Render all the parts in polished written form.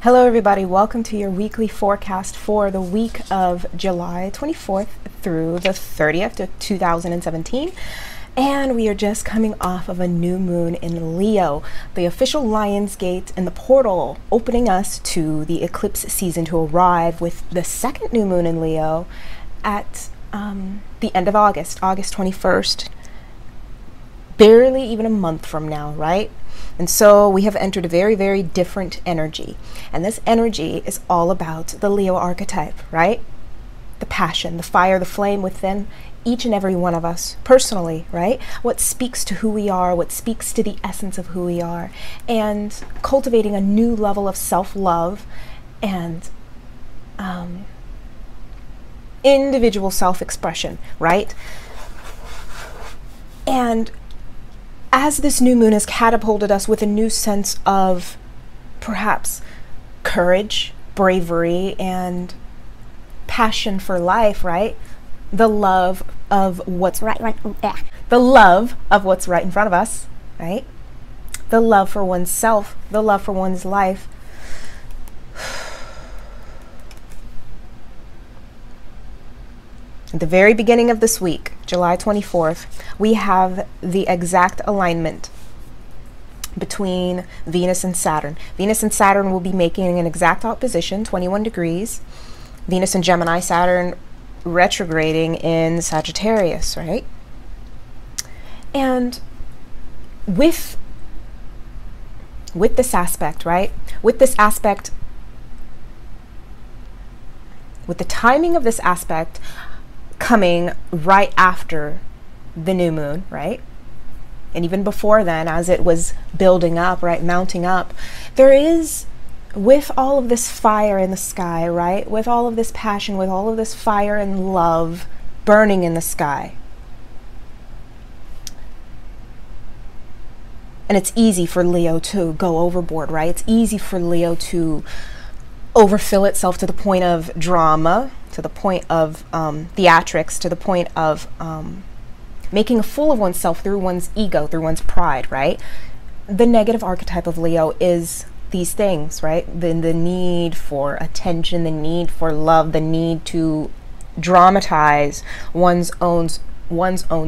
Hello everybody, welcome to your weekly forecast for the week of July 24th through the 30th of 2017. And we are just coming off of a new moon in Leo, the official Lion's Gate and the portal opening us to the eclipse season to arrive with the second new moon in Leo at the end of August, August 21st, barely even a month from now, right? And so we have entered a very, very different energy. And this energy is all about the Leo archetype, right? The passion, the fire, the flame within each and every one of us personally, right? What speaks to who we are, what speaks to the essence of who we are, and cultivating a new level of self-love and individual self-expression, right? And as this new moon has catapulted us with a new sense of perhaps courage, bravery, and passion for life, right? The love of what's the love of what's right in front of us, right? The love for oneself, the love for one's life. At the very beginning of this week, July 24th, we have the exact alignment between Venus and Saturn. Venus and Saturn will be making an exact opposition, 21 degrees. Venus and Gemini, Saturn retrograding in Sagittarius, right? And with this aspect, right? With this aspect, with the timing of this aspect coming right after the new moon, right? And even before then, as it was building up, right, mounting up, there is, with all of this fire in the sky, right, with all of this passion, with all of this fire and love burning in the sky. And it's easy for Leo to go overboard, right? It's easy for Leo to overfill itself to the point of drama, to the point of theatrics, to the point of making a fool of oneself through one's ego, through one's pride, right? The negative archetype of Leo is these things, right? The need for attention, the need for love, the need to dramatize one's own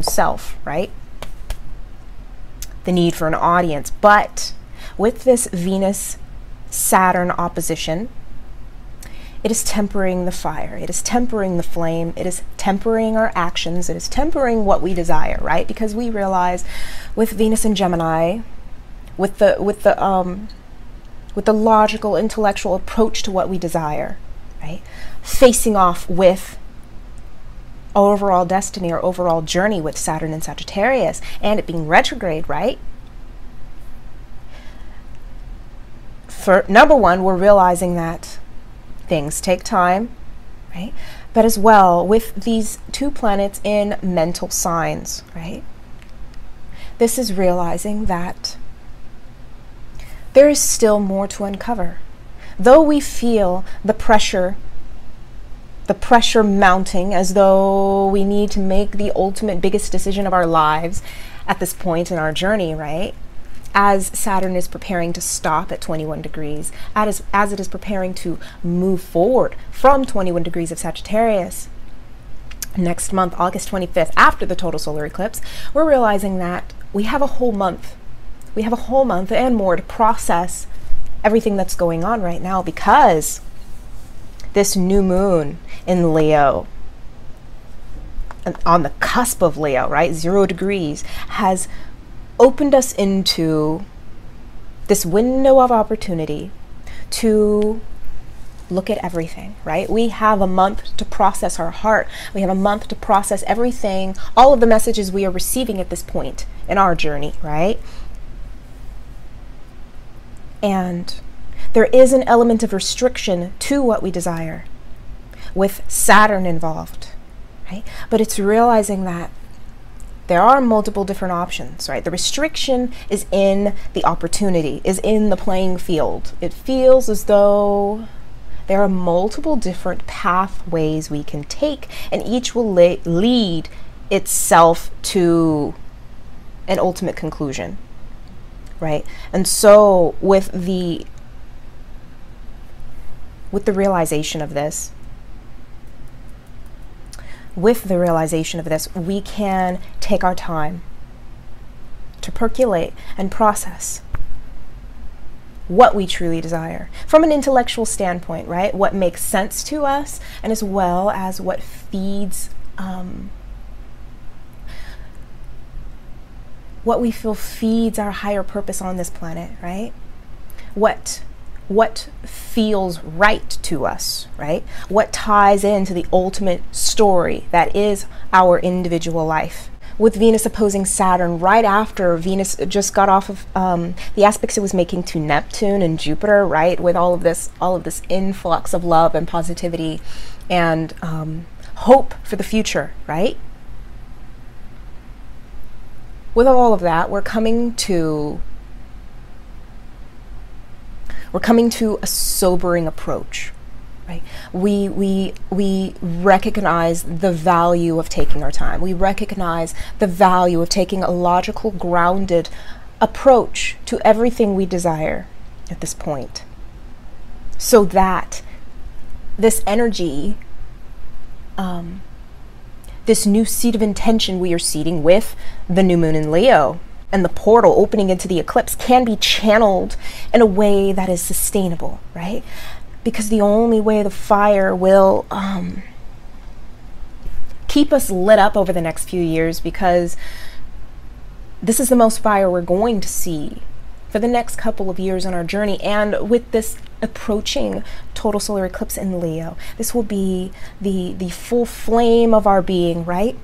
self, right? The need for an audience. But with this Venus-Saturn opposition, it is tempering the fire, it is tempering the flame, it is tempering our actions, it is tempering what we desire, right? Because we realize with Venus and Gemini, with the logical, intellectual approach to what we desire, right? Facing off with overall destiny or overall journey with Saturn and Sagittarius, and it being retrograde, right? For number one, we're realizing that things take time, right? But as well, with these two planets in mental signs, right? This is realizing that there is still more to uncover. Though we feel the pressure mounting as though we need to make the ultimate biggest decision of our lives at this point in our journey, right? As Saturn is preparing to stop at 21 degrees, as it is preparing to move forward from 21 degrees of Sagittarius next month, August 25th, after the total solar eclipse, we're realizing that we have a whole month. We have a whole month and more to process everything that's going on right now, because this new moon in Leo, on the cusp of Leo, right, 0 degrees, has opened us into this window of opportunity to look at everything, right? We have a month to process our heart. We have a month to process everything, all of the messages we are receiving at this point in our journey, right? And there is an element of restriction to what we desire with Saturn involved, right? But it's realizing that there are multiple different options, right? The restriction is in the opportunity, is in the playing field. It feels as though there are multiple different pathways we can take, and each will lead itself to an ultimate conclusion, right? And so with the with the realization of this, we can take our time to percolate and process what we truly desire from an intellectual standpoint, right? What makes sense to us, and as well as what feeds, what we feel feeds our higher purpose on this planet, right? What feels right to us, right? What ties into the ultimate story that is our individual life. With Venus opposing Saturn right after Venus just got off of the aspects it was making to Neptune and Jupiter, right? With all of this influx of love and positivity and hope for the future, right? With all of that, we're coming to a sobering approach, right? We recognize the value of taking our time. We recognize the value of taking a logical, grounded approach to everything we desire at this point, so that this energy, this new seed of intention we are seeding with the new moon in Leo and the portal opening into the eclipse can be channeled in a way that is sustainable, right? Because the only way the fire will keep us lit up over the next few years, because this is the most fire we're going to see for the next couple of years on our journey. And with this approaching total solar eclipse in Leo, this will be the full flame of our being, right?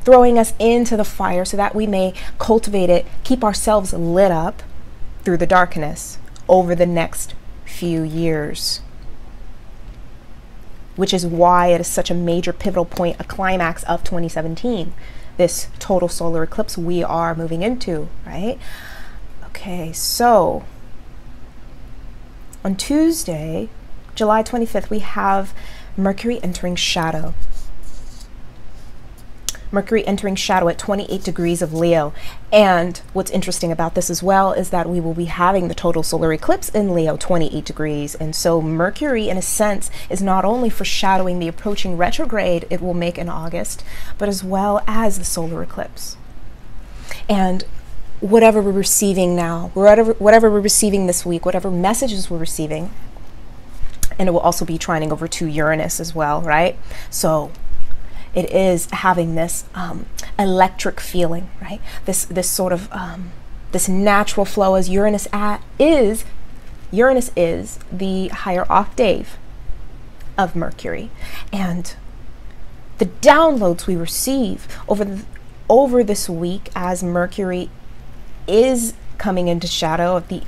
Throwing us into the fire so that we may cultivate it, keep ourselves lit up through the darkness over the next few years. Which is why it is such a major pivotal point, a climax of 2017, this total solar eclipse we are moving into, right? Okay, so on Tuesday, July 25th, we have Mercury entering shadow. Mercury entering shadow at 28 degrees of Leo. And what's interesting about this as well is that we will be having the total solar eclipse in Leo, 28 degrees. And so Mercury, in a sense, is not only foreshadowing the approaching retrograde it will make in August, but as well as the solar eclipse. And whatever we're receiving now, whatever we're receiving this week, whatever messages we're receiving, and it will also be trining over to Uranus as well, right? So it is having this electric feeling, right? This sort of this natural flow, as Uranus is the higher octave of Mercury, and the downloads we receive over this week as Mercury is coming into shadow of the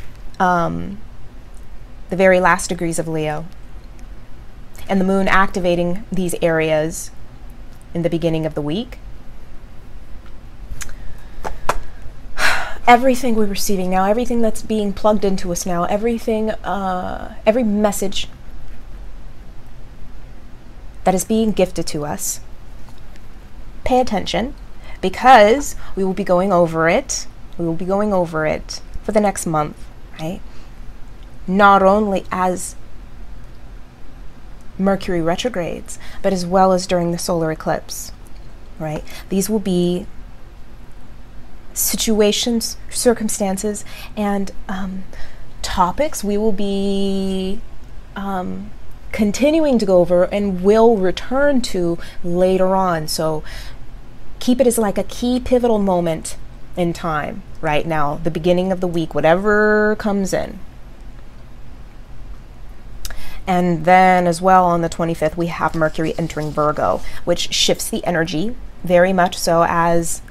very last degrees of Leo, and the moon activating these areas in the beginning of the week. Everything we're receiving now, everything that's being plugged into us now, everything, every message that is being gifted to us, pay attention, because we will be going over it. We will be going over it for the next month, right? Not only as Mercury retrogrades, but as well as during the solar eclipse, right? These will be situations, circumstances, and topics we will be continuing to go over and will return to later on. So keep it as like a key pivotal moment in time right now, the beginning of the week, whatever comes in. And then as well on the 25th, we have Mercury entering Virgo, which shifts the energy very much so, as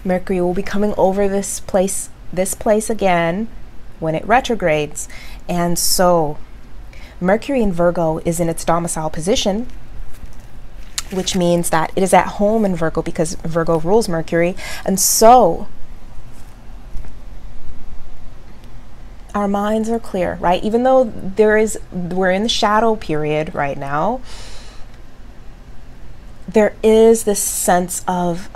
Mercury will be coming over this place again when it retrogrades. And so Mercury in Virgo is in its domicile position, which means that it is at home in Virgo because Virgo rules Mercury. And so our minds are clear, right? Even though we're in the shadow period right now, there is this sense of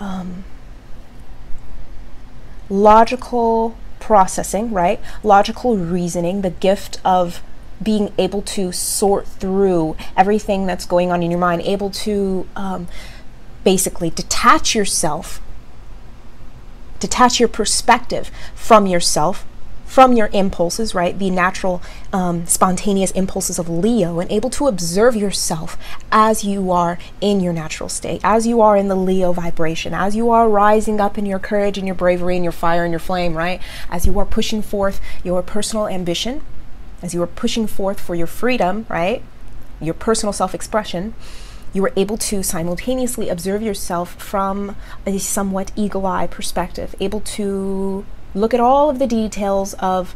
logical processing, right? Logical reasoning, the gift of being able to sort through everything that's going on in your mind, able to basically detach yourself, detach your perspective from yourself, from your impulses, right? The natural, spontaneous impulses of Leo, and able to observe yourself as you are in your natural state, as you are in the Leo vibration, as you are rising up in your courage and your bravery and your fire and your flame, right? As you are pushing forth your personal ambition, as you are pushing forth for your freedom, right? Your personal self-expression, you are able to simultaneously observe yourself from a somewhat eagle-eye perspective, able to look at all of the details of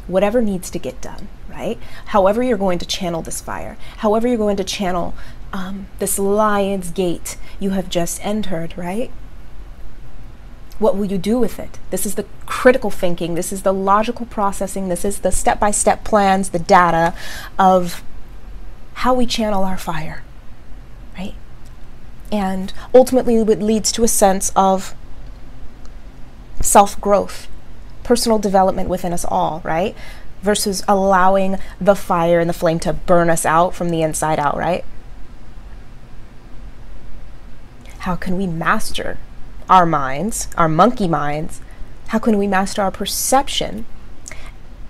whatever needs to get done, right? However you're going to channel this fire, however you're going to channel this lion's gate you have just entered, right? What will you do with it? This is the critical thinking. This is the logical processing. This is the step-by-step plans, the data of how we channel our fire, right? And ultimately it leads to a sense of self-growth, personal development within us all, right? Versus allowing the fire and the flame to burn us out from the inside out, right? How can we master our minds, our monkey minds? How can we master our perception?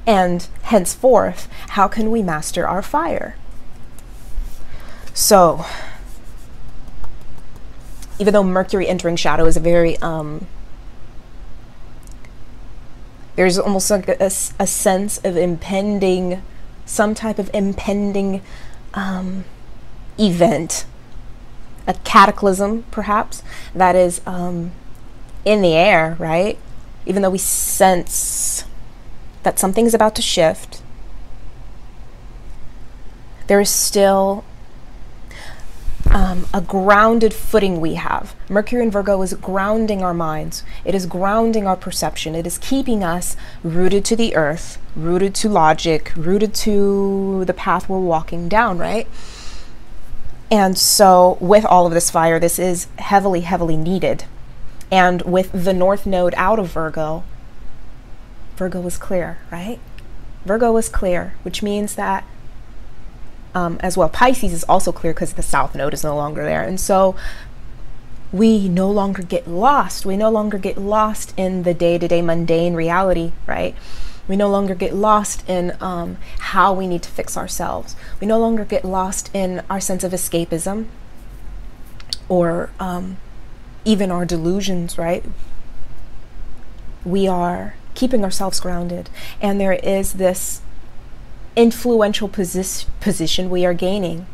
And henceforth, how can we master our fire? So, even though Mercury entering shadow is a very, there's almost like a sense of impending, some type of impending event, a cataclysm perhaps, that is in the air, right? Even though we sense that something is about to shift, there is still a grounded footing we have. Mercury in Virgo is grounding our minds. It is grounding our perception. It is keeping us rooted to the earth, rooted to logic, rooted to the path we're walking down, right? And so with all of this fire, this is heavily, heavily needed. And with the North Node out of Virgo, Virgo is clear, right? Virgo is clear, which means that as well, Pisces is also clear because the South Node is no longer there. And so we no longer get lost. We no longer get lost in the day-to-day mundane reality, right? We no longer get lost in how we need to fix ourselves. We no longer get lost in our sense of escapism or even our delusions, right? We are keeping ourselves grounded. And there is this influential position we are gaining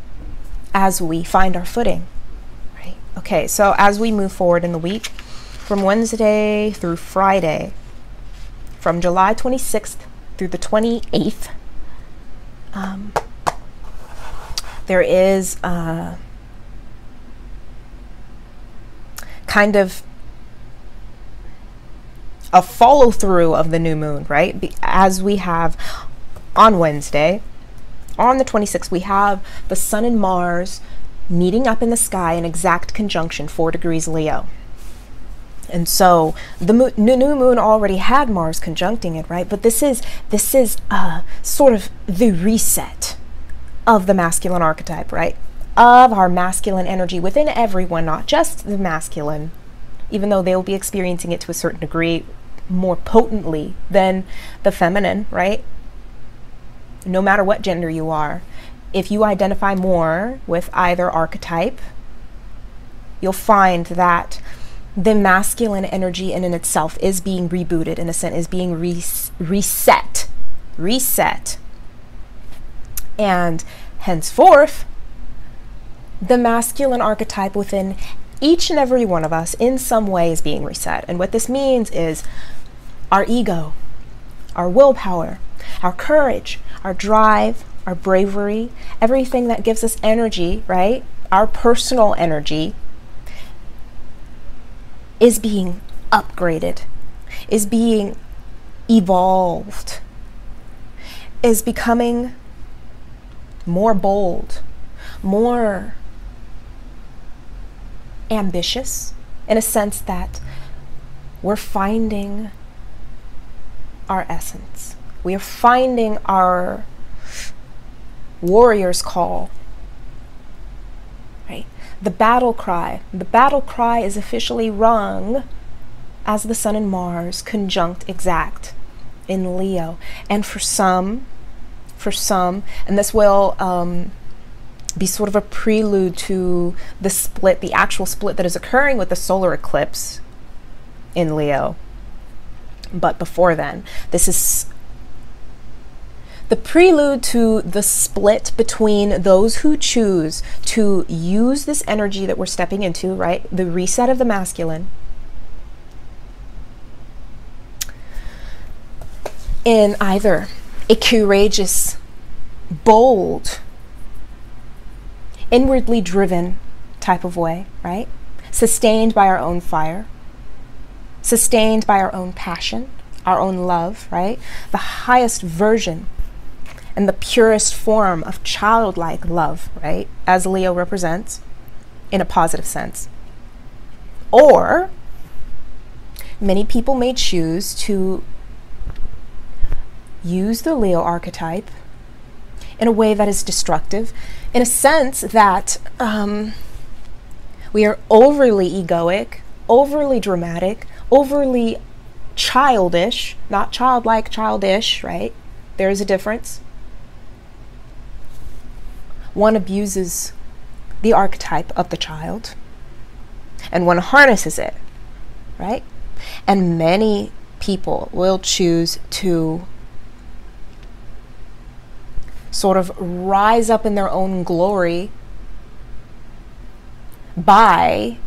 as we find our footing, right? Okay, so as we move forward in the week, from Wednesday through Friday, from July 26th through the 28th, there is kind of a follow through of the new moon, right? As we have on Wednesday, on the 26th, we have the Sun and Mars meeting up in the sky in exact conjunction, 4 degrees Leo. And so the new moon already had Mars conjuncting it, right? But this is sort of the reset of the masculine archetype, right? Of our masculine energy within everyone, not just the masculine, even though they will be experiencing it to a certain degree more potently than the feminine, right? No matter what gender you are, if you identify more with either archetype, you'll find that the masculine energy in itself is being rebooted, in a sense, is being reset. And henceforth, the masculine archetype within each and every one of us in some way is being reset. And what this means is our ego, our willpower, our courage, our drive, our bravery, everything that gives us energy, right? Our personal energy is being upgraded, is being evolved, is becoming more bold, more ambitious, in a sense that we're finding our essence. We are finding our warrior's call, right? The battle cry. The battle cry is officially rung as the Sun and Mars conjunct exact in Leo. And for some, and this will be sort of a prelude to the split, the actual split that is occurring with the solar eclipse in Leo. But before then, this is the prelude to the split between those who choose to use this energy that we're stepping into, right? The reset of the masculine, in either a courageous, bold, inwardly driven type of way, right? Sustained by our own fire, sustained by our own passion, our own love, right? The highest version and the purest form of childlike love, right? As Leo represents in a positive sense. Or many people may choose to use the Leo archetype in a way that is destructive, in a sense that we are overly egoic, overly dramatic, overly childish, not childlike, childish, right? There is a difference. One abuses the archetype of the child, and one harnesses it, right? And many people will choose to sort of rise up in their own glory by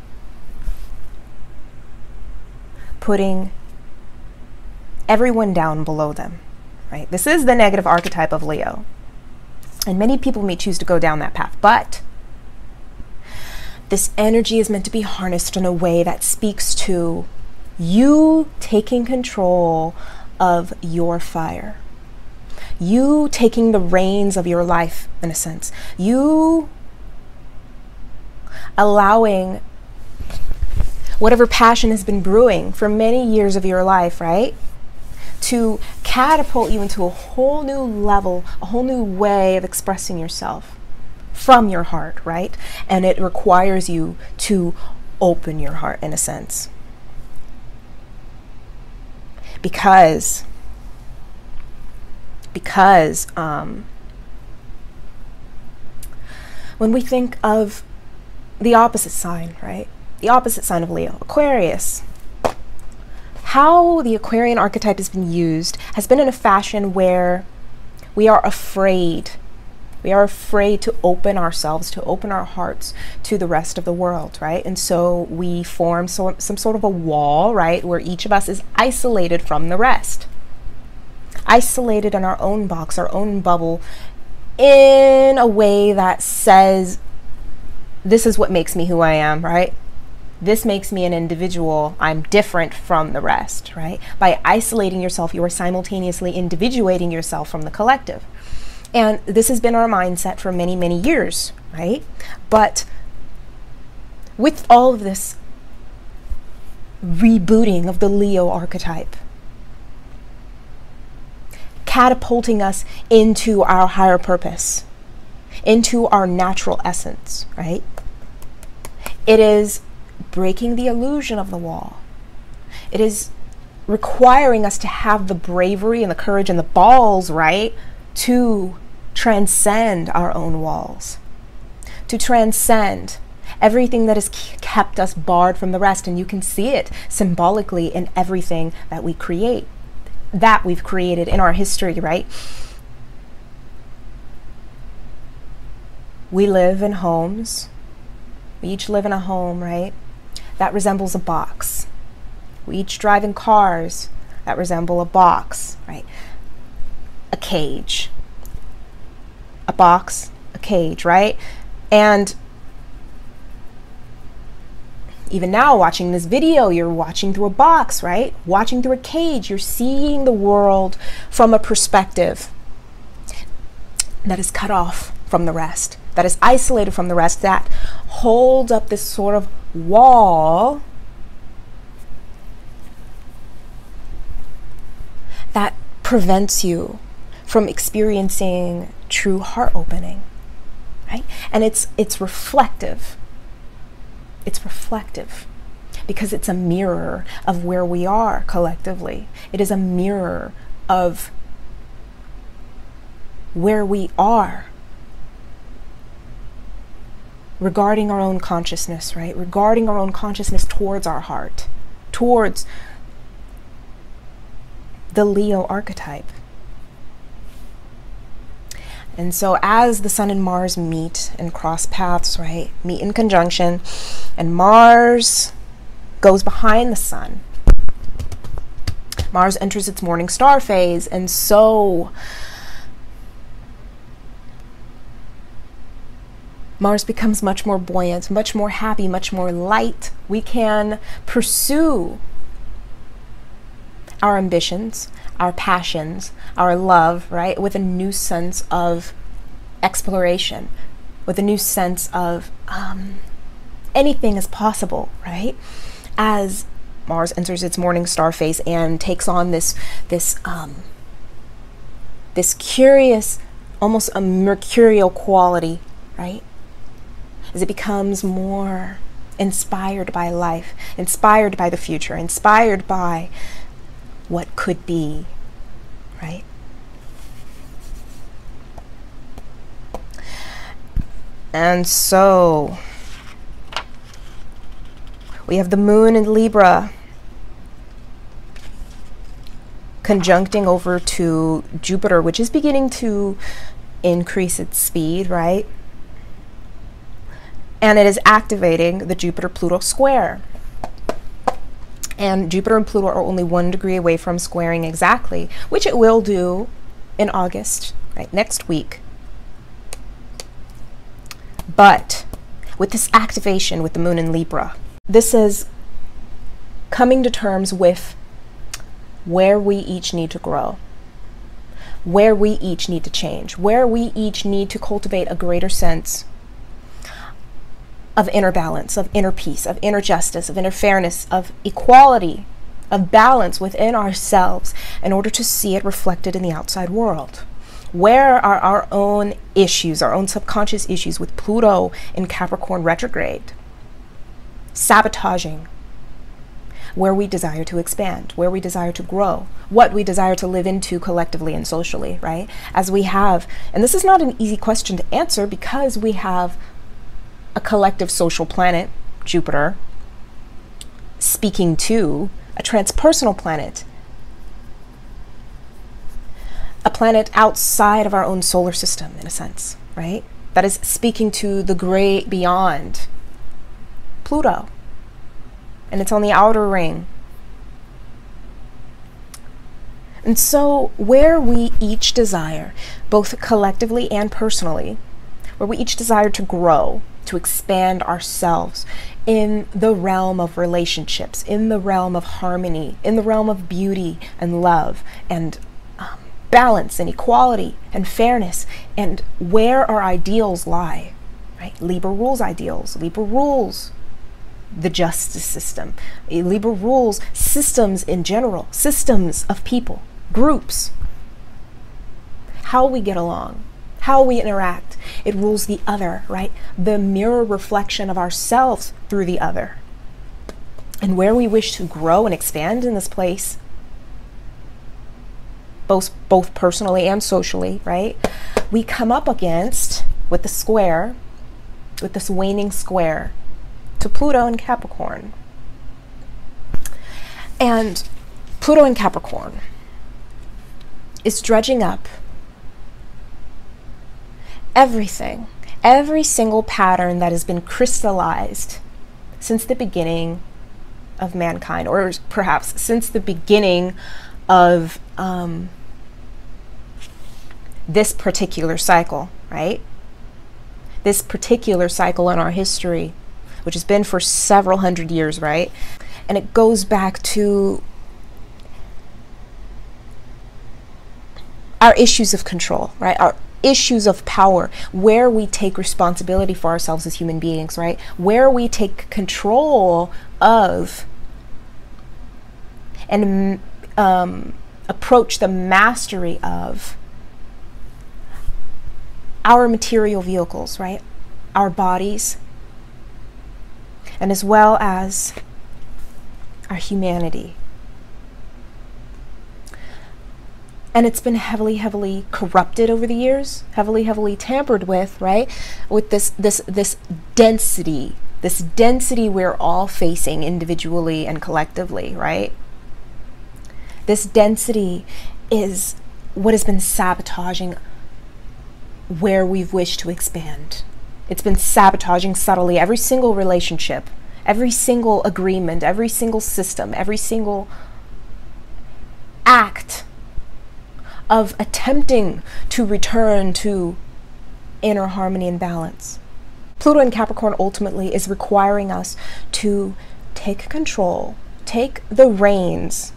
putting everyone down below them, right? This is the negative archetype of Leo. And many people may choose to go down that path, but this energy is meant to be harnessed in a way that speaks to you taking control of your fire. You taking the reins of your life, in a sense. You allowing whatever passion has been brewing for many years of your life, right? To catapult you into a whole new level, a whole new way of expressing yourself from your heart, right? And it requires you to open your heart, in a sense. Because when we think of the opposite sign, right? The opposite sign of Leo, Aquarius. How the Aquarian archetype has been used has been in a fashion where we are afraid. We are afraid to open ourselves, to open our hearts to the rest of the world, right? And so we form some sort of a wall, right? Where each of us is isolated from the rest. Isolated in our own box, our own bubble, in a way that says, this is what makes me who I am, right? This makes me an individual. I'm different from the rest, right? By isolating yourself, you are simultaneously individuating yourself from the collective. And this has been our mindset for many, many years, right? But with all of this rebooting of the Leo archetype, catapulting us into our higher purpose, into our natural essence, right? It is breaking the illusion of the wall. It is requiring us to have the bravery and the courage and the balls, right, to transcend our own walls, to transcend everything that has kept us barred from the rest. And you can see it symbolically in everything that we create, that we've created in our history, right? We live in homes. We each live in a home, right? That resembles a box. We each drive in cars that resemble a box, right? A cage. A box, a cage, right? And even now, watching this video, you're watching through a box, right? Watching through a cage. You're seeing the world from a perspective that is cut off from the rest, that is isolated from the rest, that holds up this sort of wall that prevents you from experiencing true heart opening, right? And it's reflective. It's reflective because it's a mirror of where we are collectively. It is a mirror of where we are regarding our own consciousness, right? Regarding our own consciousness towards our heart, towards the Leo archetype. And so as the Sun and Mars meet and cross paths, right, meet in conjunction, and Mars goes behind the Sun, Mars enters its morning star phase, and so Mars becomes much more buoyant, much more happy, much more light. We can pursue our ambitions, our passions, our love, right, with a new sense of exploration, with a new sense of anything is possible, right? As Mars enters its morning star phase and takes on this curious, almost a mercurial quality, right? As it becomes more inspired by life, inspired by the future, inspired by what could be, right? And so we have the Moon in Libra conjuncting over to Jupiter, which is beginning to increase its speed, right? And it is activating the Jupiter-Pluto square. And Jupiter and Pluto are only 1 degree away from squaring exactly, which it will do in August, right, next week. But with this activation with the Moon in Libra, this is coming to terms with where we each need to grow, where we each need to change, where we each need to cultivate a greater sense of inner balance, of inner peace, of inner justice, of inner fairness, of equality, of balance within ourselves in order to see it reflected in the outside world. Where are our own issues, our own subconscious issues with Pluto in Capricorn retrograde, sabotaging where we desire to expand, where we desire to grow, what we desire to live into collectively and socially, right? As we have, and this is not an easy question to answer because we have a collective social planet, Jupiter, speaking to a transpersonal planet, a planet outside of our own solar system, in a sense, right? That is speaking to the great beyond, Pluto, and it's on the outer ring. And so where we each desire, both collectively and personally, where we each desire to grow, to expand ourselves in the realm of relationships, in the realm of harmony, in the realm of beauty and love and balance and equality and fairness, and where our ideals lie, right? Libra rules ideals. Libra rules the justice system. Libra rules systems in general, systems of people, groups, how we get along, how we interact. It rules the other, right? The mirror reflection of ourselves through the other. And where we wish to grow and expand in this place, both personally and socially, right? We come up against, with the square, with this waning square to Pluto in Capricorn. And Pluto in Capricorn is dredging up everything, every single pattern that has been crystallized since the beginning of mankind, or perhaps since the beginning of this particular cycle, right? This particular cycle in our history, which has been for several hundred years, right? And it goes back to our issues of control, right? Our issues of power, where we take responsibility for ourselves as human beings, right? Where we take control of and approach the mastery of our material vehicles, right? Our bodies, and as well as our humanity. And it's been heavily, heavily corrupted over the years, heavily, heavily tampered with, right? With this density, we're all facing individually and collectively, right? This density is what has been sabotaging where we've wished to expand. It's been sabotaging subtly every single relationship, every single agreement, every single system, every single act of attempting to return to inner harmony and balance. Pluto in Capricorn ultimately is requiring us to take control, take the reins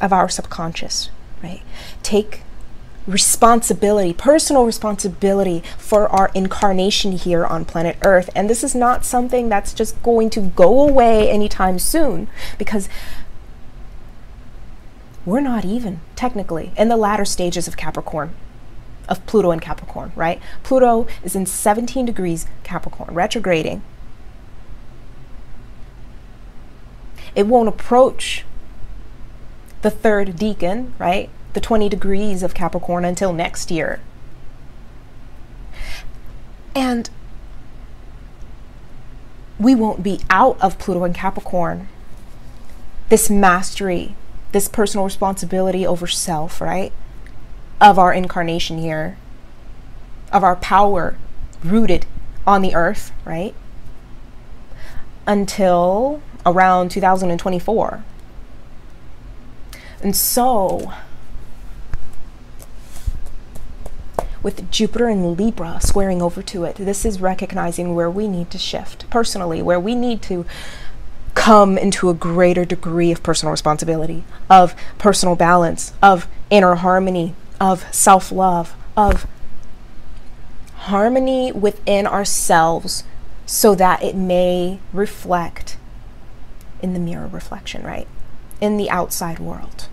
of our subconscious, right? Take responsibility, personal responsibility for our incarnation here on planet Earth. And this is not something that's just going to go away anytime soon, because we're not even technically in the latter stages of Capricorn, of Pluto in Capricorn, right? Pluto is in 17 degrees Capricorn, retrograding. It won't approach the third decan, right? The 20 degrees of Capricorn until next year. And we won't be out of Pluto in Capricorn. This mastery, this personal responsibility over self, right? Of our incarnation here, of our power rooted on the earth, right? Until around 2024. And so, with Jupiter and Libra squaring over to it, this is recognizing where we need to shift personally, where we need to come into a greater degree of personal responsibility, of personal balance, of inner harmony, of self-love, of harmony within ourselves, so that it may reflect in the mirror reflection, right? In the outside world,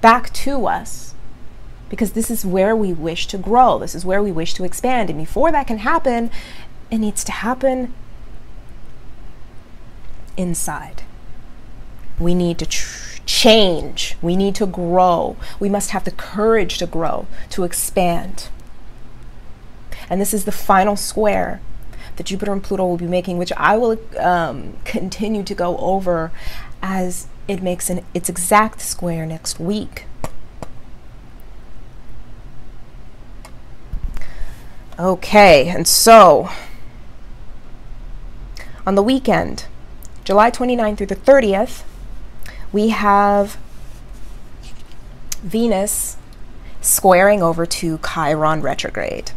back to us, because this is where we wish to grow. This is where we wish to expand. And before that can happen, it needs to happen inside. We need to change. We need to grow. We must have the courage to grow, to expand. And this is the final square that Jupiter and Pluto will be making, which I will continue to go over as it makes its exact square next week. Okay, and so on the weekend, July 29th through the 30th, we have Venus squaring over to Chiron retrograde.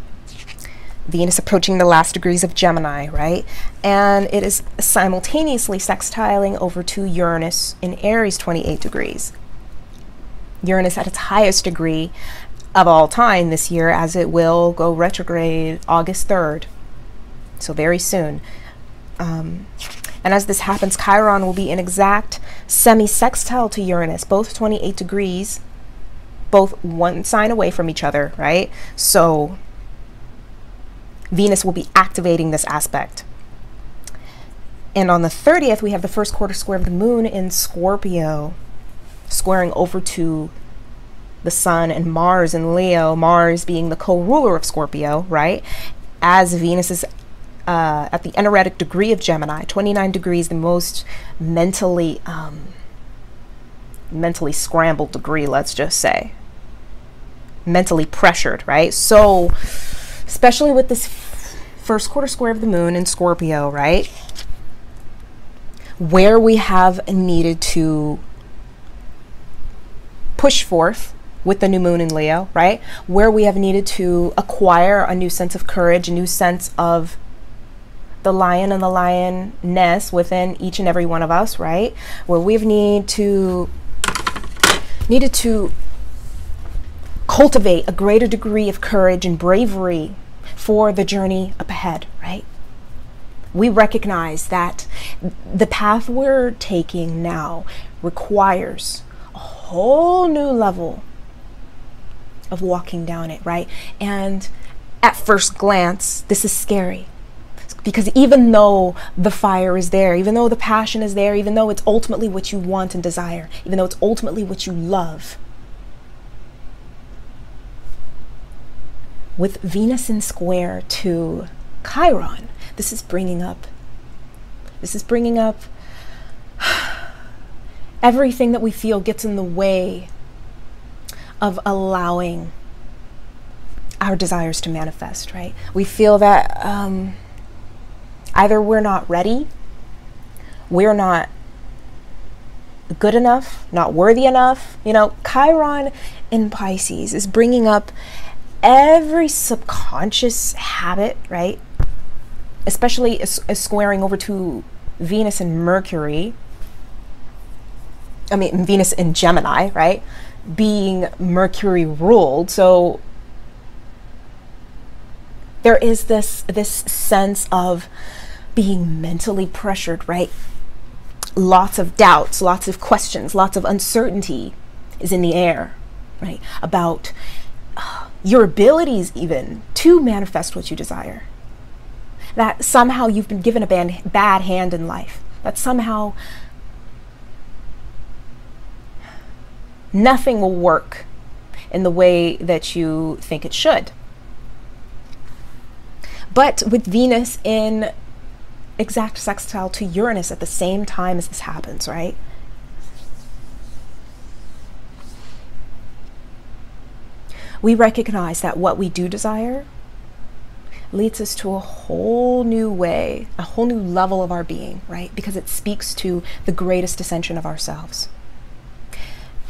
Venus approaching the last degrees of Gemini, right? And it is simultaneously sextiling over to Uranus in Aries, 28 degrees. Uranus at its highest degree of all time this year, as it will go retrograde August 3rd. So very soon. And as this happens, Chiron will be in exact semi-sextile to Uranus, both 28 degrees, both one sign away from each other, right? So Venus will be activating this aspect. And on the 30th, we have the first quarter square of the moon in Scorpio, squaring over to the Sun and Mars in Leo, Mars being the co-ruler of Scorpio, right? As Venus is at the energetic degree of Gemini, 29 degrees, the most mentally scrambled degree, let's just say. Mentally pressured, right? So, especially with this first quarter square of the moon in Scorpio, right? Where we have needed to push forth with the new moon in Leo, right? Where we have needed to acquire a new sense of courage, a new sense of the lion and the lioness within each and every one of us, right? Where we've needed to cultivate a greater degree of courage and bravery for the journey up ahead, right? We recognize that the path we're taking now requires a whole new level of walking down it, right? And at first glance, this is scary. Because even though the fire is there, even though the passion is there, even though it's ultimately what you want and desire, even though it's ultimately what you love, with Venus in square to Chiron, this is bringing up everything that we feel gets in the way of allowing our desires to manifest, right? We feel that either we're not ready, we're not good enough, not worthy enough. You know, Chiron in Pisces is bringing up every subconscious habit, right? Especially as squaring over to Venus and Mercury. I mean, Venus in Gemini, right? Being Mercury ruled. So there is this sense of being mentally pressured, right? Lots of doubts, lots of questions, lots of uncertainty is in the air, right? About your abilities even to manifest what you desire. That somehow you've been given a bad hand in life. That somehow nothing will work in the way that you think it should. But with Venus in exact sextile to Uranus at the same time as this happens, right? We recognize that what we do desire leads us to a whole new way, a whole new level of our being, right? Because it speaks to the greatest ascension of ourselves.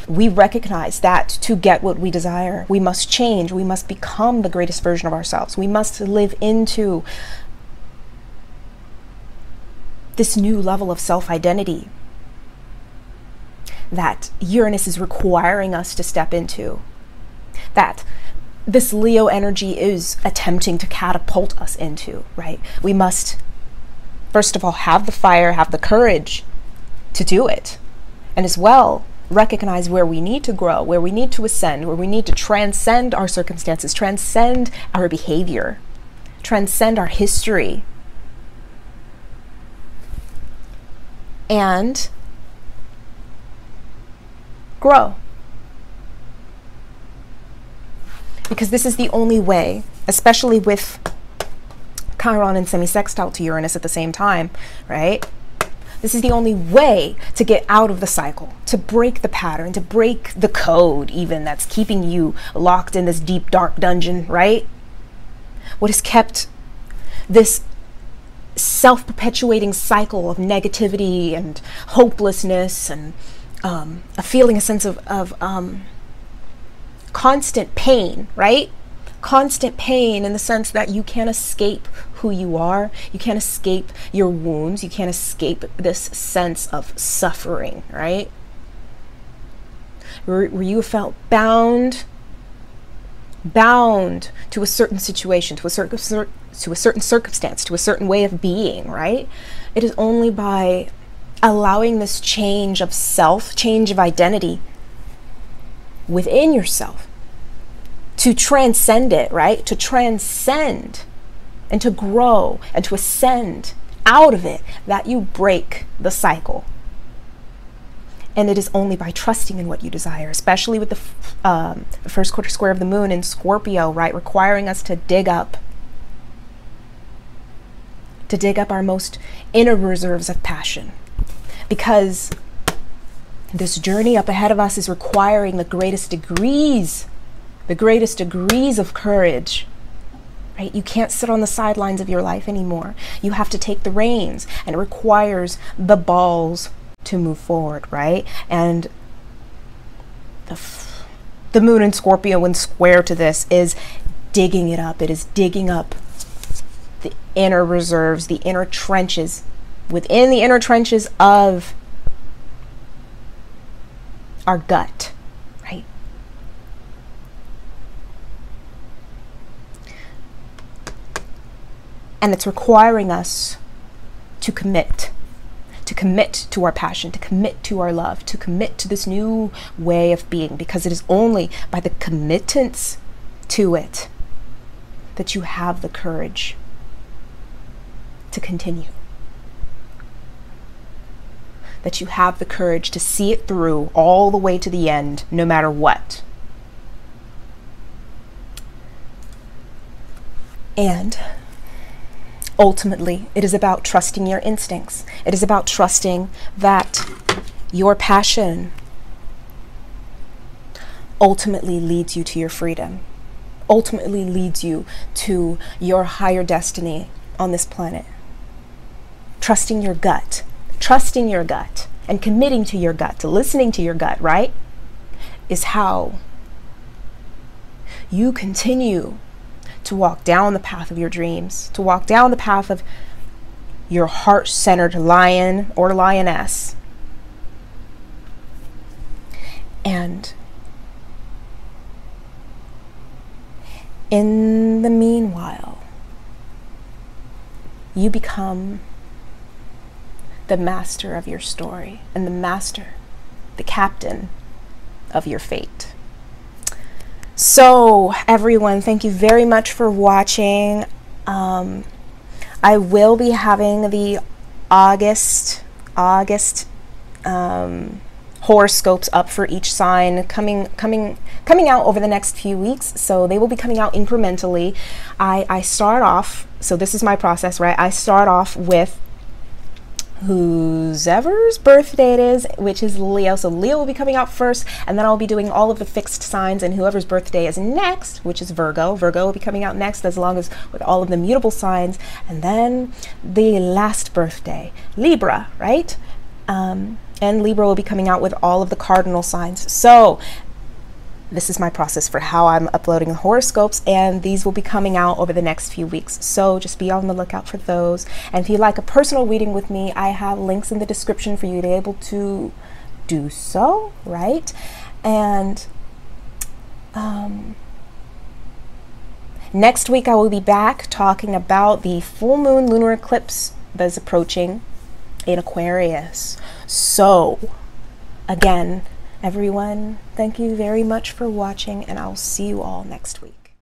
We recognize that to get what we desire, we must change, we must become the greatest version of ourselves. We must live into this new level of self-identity that Uranus is requiring us to step into, that this Leo energy is attempting to catapult us into, right? We must, first of all, have the fire, have the courage to do it, and as well, recognize where we need to grow, where we need to ascend, where we need to transcend our circumstances, transcend our behavior, transcend our history, and grow. Because this is the only way, especially with Chiron and semi-sextile to Uranus at the same time, right? This is the only way to get out of the cycle, to break the pattern, to break the code even that's keeping you locked in this deep, dark dungeon, right? What has kept this self-perpetuating cycle of negativity and hopelessness and a sense of constant pain, right? Constant pain in the sense that you can't escape who you are. You can't escape your wounds. You can't escape this sense of suffering, right? Where you felt bound to a certain situation, to a certain circumstance, to a certain way of being, right? It is only by allowing this change of self, change of identity within yourself, to transcend it, right? To transcend and to grow and to ascend out of it, that you break the cycle. And it is only by trusting in what you desire, especially with the first quarter square of the moon in Scorpio, right? Requiring us to dig up our most inner reserves of passion. Because this journey up ahead of us is requiring the greatest degrees of courage, right? You can't sit on the sidelines of your life anymore. You have to take the reins, and it requires the balls to move forward, right? And the moon in Scorpio when square to this is digging it up. It is digging up the inner reserves, the inner trenches, within the inner trenches of our gut, right? And it's requiring us to commit to our passion, to commit to our love, to commit to this new way of being, because it is only by the committance to it that you have the courage to continue. That you have the courage to see it through all the way to the end, no matter what. And ultimately, it is about trusting your instincts. It is about trusting that your passion ultimately leads you to your freedom, ultimately leads you to your higher destiny on this planet. Trusting your gut and committing to your gut, to listening to your gut, right, is how you continue to walk down the path of your dreams, to walk down the path of your heart-centered lion or lioness. And in the meanwhile, you become the master of your story and the captain of your fate. So everyone, thank you very much for watching. I will be having the August horoscopes up for each sign coming out over the next few weeks. So they will be coming out incrementally. I start off, so this is my process, right? I start off with whoever's birthday it is, which is Leo. So Leo will be coming out first, and then I'll be doing all of the fixed signs, and whoever's birthday is next, which is Virgo. Virgo will be coming out next, as long as with all of the mutable signs, and then the last birthday, Libra, right? And Libra will be coming out with all of the cardinal signs. So this is my process for how I'm uploading the horoscopes, and these will be coming out over the next few weeks. So just be on the lookout for those. And if you'd like a personal reading with me, I have links in the description for you to be able to do so, right? And next week I will be back talking about the full moon lunar eclipse that is approaching in Aquarius. So again, everyone, thank you very much for watching, and I'll see you all next week.